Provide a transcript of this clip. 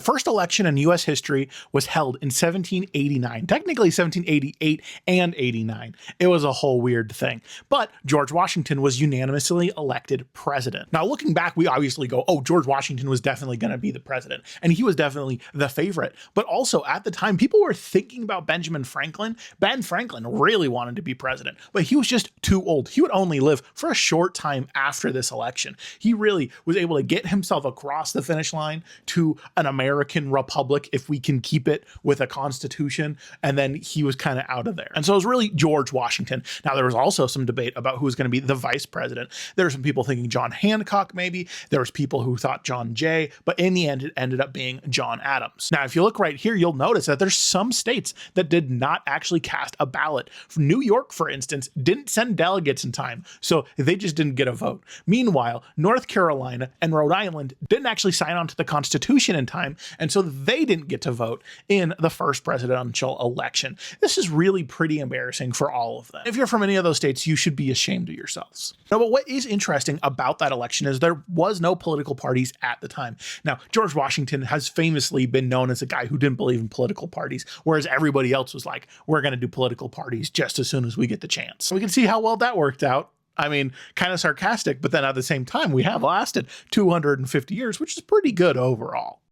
first election in US history was held in 1789, technically 1788 and 89. It was a whole weird thing. But George Washington was unanimously elected president. Now, looking back, we obviously go, oh, George Washington was definitely going to be the president, and he was definitely the favorite. But also at the time, people were thinking about Benjamin Franklin. Ben Franklin really wanted to be president, but he was just too old. He would only live for a short time after this election. He really was able to get himself across the finish line to an American republic, if we can keep it with a constitution, and then he was kind of out of there. And so it was really George Washington. Now, there was also some debate about who was going to be the vice president. There were some people thinking John Hancock, maybe. There was people who thought John Jay, but in the end, it ended up being John Adams. Now, if you look right here, you'll notice that there's some states that did not actually cast a ballot. New York, for instance, didn't send delegates in time, so they just didn't get a vote. Meanwhile, North Carolina and Rhode Island didn't actually sign on to the Constitution in time, and so they didn't get to vote in the first presidential election. This is really pretty embarrassing for all of them. If you're from any of those states, you should be ashamed of yourselves. Now, but what is interesting about that election is there was no political parties at the time. Now, George Washington has famously been known as a guy who didn't believe in political parties, whereas everybody else was like, we're going to do political parties just as soon as we get the chance. So we can see how well that worked out. I mean, kind of sarcastic, but then at the same time, we have lasted 250 years, which is pretty good overall.